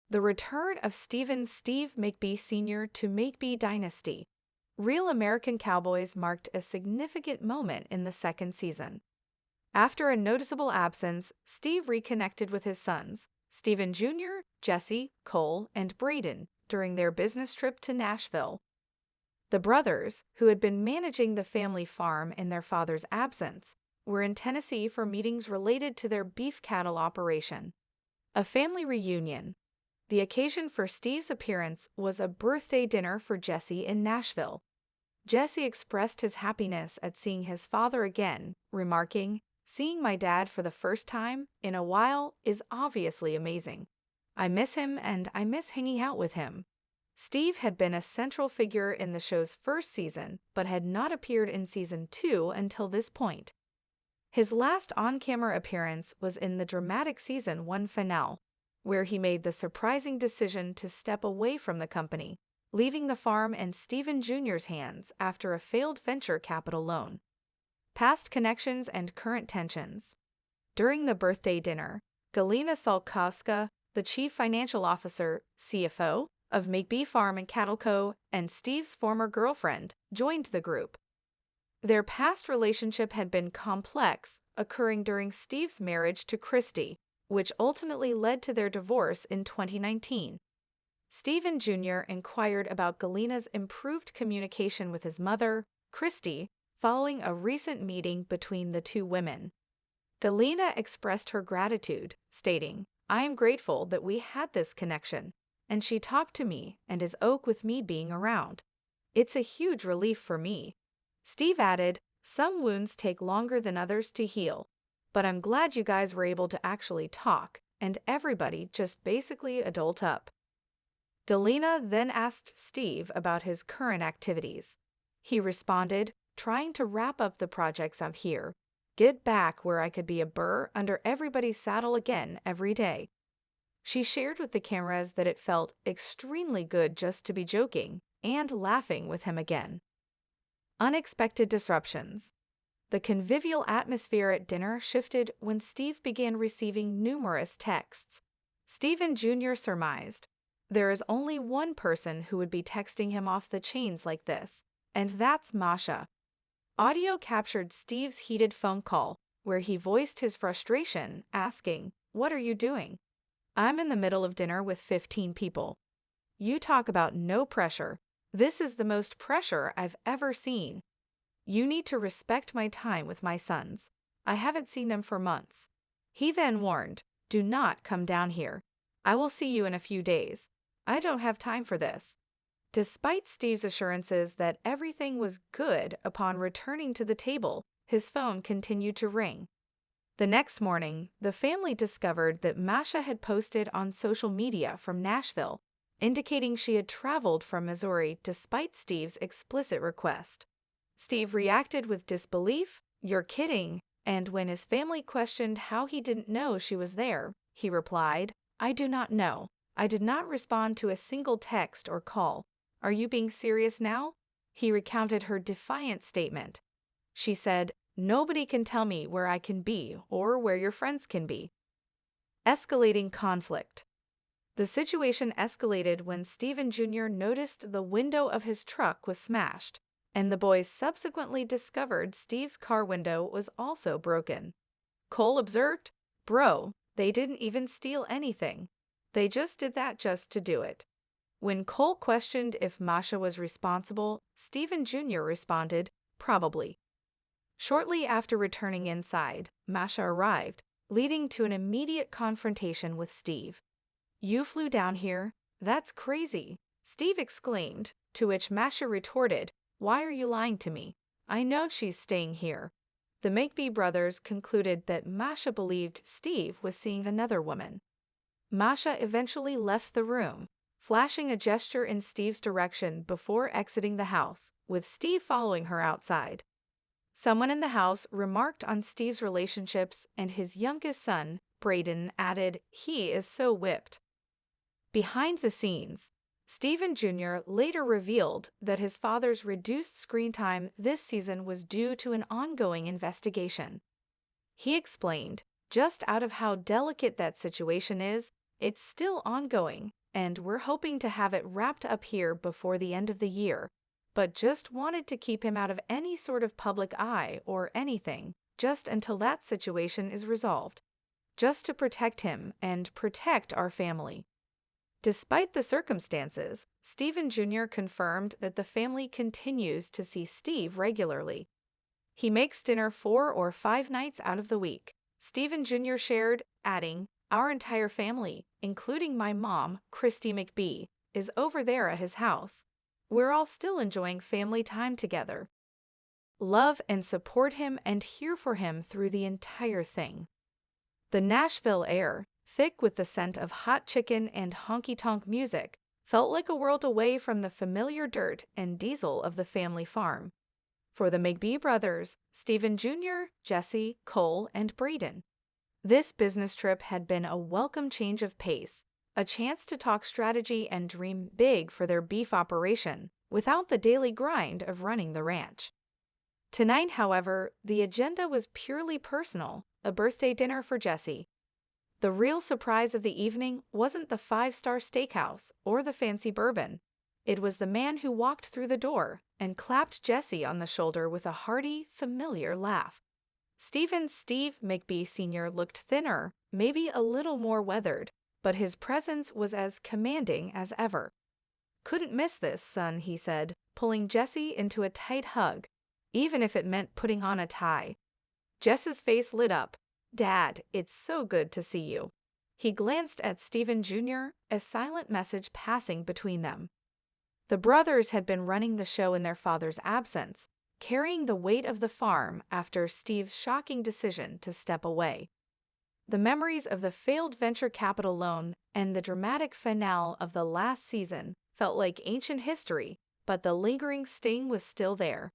The return of Steve McBee Sr. to McBee Dynasty. Real American Cowboys marked a significant moment in the second season. After a noticeable absence, Steve reconnected with his sons, Steven Jr., Jesse, Cole, and Braden, during their business trip to Nashville. The brothers, who had been managing the family farm in their father's absence, were in Tennessee for meetings related to their beef cattle operation. A family reunion. The occasion for Steve's appearance was a birthday dinner for Jesse in Nashville. Jesse expressed his happiness at seeing his father again, remarking, "Seeing my dad for the first time in a while is obviously amazing. I miss him and I miss hanging out with him." Steve had been a central figure in the show's first season, but had not appeared in season 2 until this point. His last on-camera appearance was in the dramatic season 1 finale, where he made the surprising decision to step away from the company, leaving the farm in Steven Jr.'s hands after a failed venture capital loan. Past connections and current tensions. During the birthday dinner, Galina Salkowska, the chief financial officer, CFO, of McBee Farm and Cattle Co., and Steve's former girlfriend, joined the group. Their past relationship had been complex, occurring during Steve's marriage to Christy, which ultimately led to their divorce in 2019. Steven Jr. inquired about Galina's improved communication with his mother, Christy, following a recent meeting between the two women. Galina expressed her gratitude, stating, "I am grateful that we had this connection, and she talked to me and is okay with me being around. It's a huge relief for me." Steve added, "Some wounds take longer than others to heal, but I'm glad you guys were able to actually talk, and everybody just basically adult up." Galina then asked Steve about his current activities. He responded, "Trying to wrap up the projects out here, get back where I could be a burr under everybody's saddle again every day." She shared with the cameras that it felt extremely good just to be joking and laughing with him again. Unexpected disruptions. The convivial atmosphere at dinner shifted when Steve began receiving numerous texts. Steven Jr. surmised, "There is only one person who would be texting him off the chains like this, and that's Masha." Audio captured Steve's heated phone call, where he voiced his frustration, asking, "What are you doing? I'm in the middle of dinner with 15 people. You talk about no pressure. This is the most pressure I've ever seen. You need to respect my time with my sons. I haven't seen them for months." He then warned, "Do not come down here. I will see you in a few days. I don't have time for this." Despite Steve's assurances that everything was good upon returning to the table, his phone continued to ring. The next morning, the family discovered that Masha had posted on social media from Nashville, indicating she had traveled from Missouri despite Steve's explicit request. Steve reacted with disbelief, "You're kidding," and when his family questioned how he didn't know she was there, he replied, "I do not know. I did not respond to a single text or call. Are you being serious now?" He recounted her defiant statement. She said, "Nobody can tell me where I can be or where your friends can be." Escalating conflict. The situation escalated when Steven Jr. noticed the window of his truck was smashed, and the boys subsequently discovered Steve's car window was also broken. Cole observed, "Bro, they didn't even steal anything. They just did that just to do it." When Cole questioned if Masha was responsible, Steven Jr. responded, "Probably." Shortly after returning inside, Masha arrived, leading to an immediate confrontation with Steve. "You flew down here? That's crazy," Steve exclaimed, to which Masha retorted, "Why are you lying to me? I know she's staying here." The McBee brothers concluded that Masha believed Steve was seeing another woman. Masha eventually left the room, flashing a gesture in Steve's direction before exiting the house, with Steve following her outside. Someone in the house remarked on Steve's relationships, and his youngest son, Braden, added, "He is so whipped." Behind the scenes, Steven Jr. later revealed that his father's reduced screen time this season was due to an ongoing investigation. He explained, "Just out of how delicate that situation is, It's still ongoing, and we're hoping to have it wrapped up here before the end of the year, but just wanted to keep him out of any sort of public eye or anything, just until that situation is resolved. Just to protect him and protect our family. Despite the circumstances, Steven Jr. confirmed that the family continues to see Steve regularly. He makes dinner 4 or 5 nights out of the week, Steven Jr. shared, adding, "Our entire family, including my mom, Christy McBee, is over there at his house. We're all still enjoying family time together. Love and support him and here for him through the entire thing." The Nashville air, thick with the scent of hot chicken and honky-tonk music, felt like a world away from the familiar dirt and diesel of the family farm. For the McBee brothers, Steven Jr., Jesse, Cole, and Braden, this business trip had been a welcome change of pace, a chance to talk strategy and dream big for their beef operation without the daily grind of running the ranch. Tonight, however, the agenda was purely personal, a birthday dinner for Jesse. The real surprise of the evening wasn't the 5-star steakhouse or the fancy bourbon. It was the man who walked through the door and clapped Jesse on the shoulder with a hearty, familiar laugh. Steve McBee Sr. looked thinner, maybe a little more weathered, but his presence was as commanding as ever. "Couldn't miss this, son," he said, pulling Jesse into a tight hug, even if it meant putting on a tie. Jess's face lit up. "Dad, it's so good to see you." He glanced at Steven Jr., a silent message passing between them. The brothers had been running the show in their father's absence, carrying the weight of the farm after Steve's shocking decision to step away. The memories of the failed venture capital loan and the dramatic finale of the last season felt like ancient history, but the lingering sting was still there.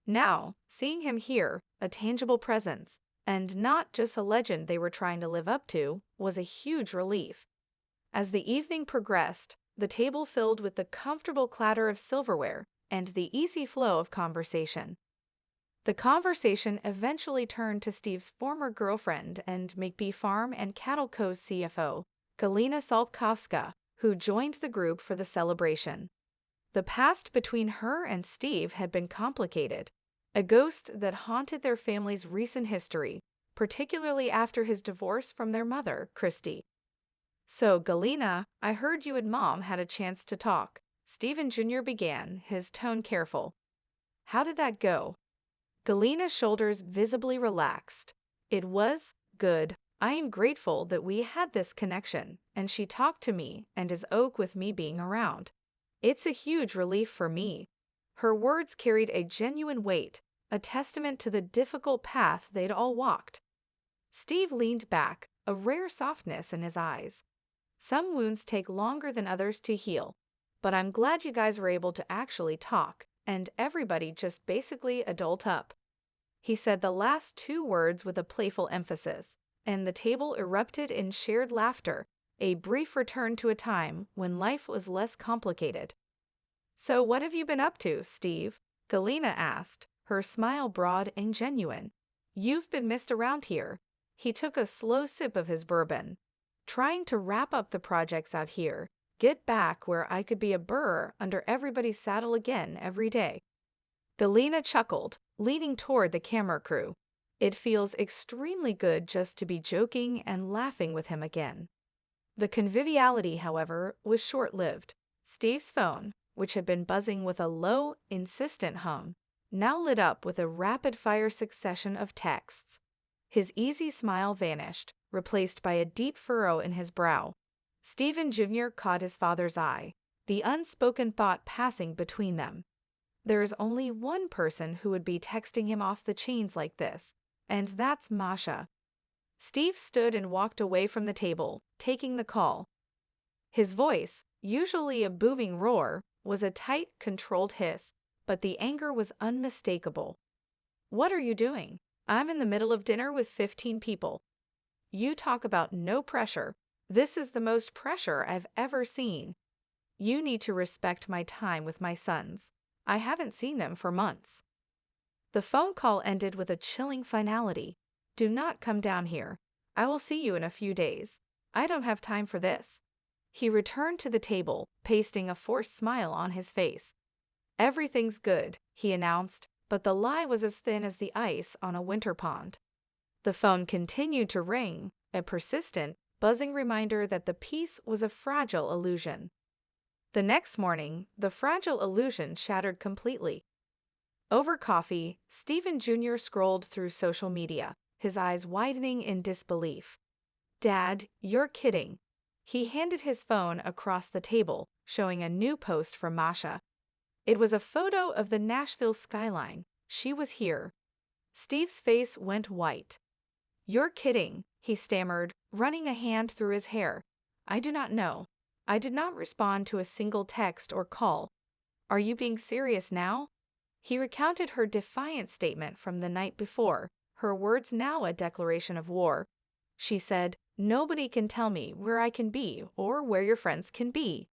Now, seeing him here, a tangible presence, and not just a legend they were trying to live up to, was a huge relief. As the evening progressed, the table filled with the comfortable clatter of silverware and the easy flow of conversation. The conversation eventually turned to Steve's former girlfriend and McBee Farm and Cattle Co.'s CFO, Galina Saltkowska, who joined the group for the celebration. The past between her and Steve had been complicated, a ghost that haunted their family's recent history, particularly after his divorce from their mother, Christy. "So, Galina, I heard you and Mom had a chance to talk," Steven Jr. began, his tone careful. "How did that go?" Galina's shoulders visibly relaxed. "It was good. I am grateful that we had this connection, and she talked to me and is okay with me being around. It's a huge relief for me." Her words carried a genuine weight, a testament to the difficult path they'd all walked. Steve leaned back, a rare softness in his eyes. "Some wounds take longer than others to heal, but I'm glad you guys were able to actually talk, and everybody just basically adult up." He said the last 2 words with a playful emphasis, and the table erupted in shared laughter, a brief return to a time when life was less complicated. "So what have you been up to, Steve?" Galina asked, her smile broad and genuine. "You've been missed around here." He took a slow sip of his bourbon. "Trying to wrap up the projects out here, get back where I could be a burr under everybody's saddle again every day." Galina chuckled, leaning toward the camera crew. "It feels extremely good just to be joking and laughing with him again." The conviviality, however, was short-lived. Steve's phone, which had been buzzing with a low, insistent hum, now lit up with a rapid-fire succession of texts. His easy smile vanished, replaced by a deep furrow in his brow. Steven Jr. caught his father's eye, the unspoken thought passing between them. There is only one person who would be texting him off the chains like this, and that's Masha. Steve stood and walked away from the table, taking the call. His voice, usually a booming roar, was a tight, controlled hiss, but the anger was unmistakable. "What are you doing? I'm in the middle of dinner with 15 people. You talk about no pressure. This is the most pressure I've ever seen. You need to respect my time with my sons. I haven't seen them for months." The phone call ended with a chilling finality. "Do not come down here. I will see you in a few days." I don't have time for this. He returned to the table, pasting a forced smile on his face. Everything's good, he announced, but the lie was as thin as the ice on a winter pond. The phone continued to ring, a persistent, buzzing reminder that the peace was a fragile illusion. The next morning, the fragile illusion shattered completely. Over coffee, Steven Jr. scrolled through social media, his eyes widening in disbelief. Dad, you're kidding. He handed his phone across the table, showing a new post from Masha. It was a photo of the Nashville skyline. She was here. Steve's face went white. You're kidding, he stammered, running a hand through his hair. I do not know. I did not respond to a single text or call. Are you being serious now? He recounted her defiant statement from the night before, her words now a declaration of war. She said, "Nobody can tell me where I can be or where your friends can be."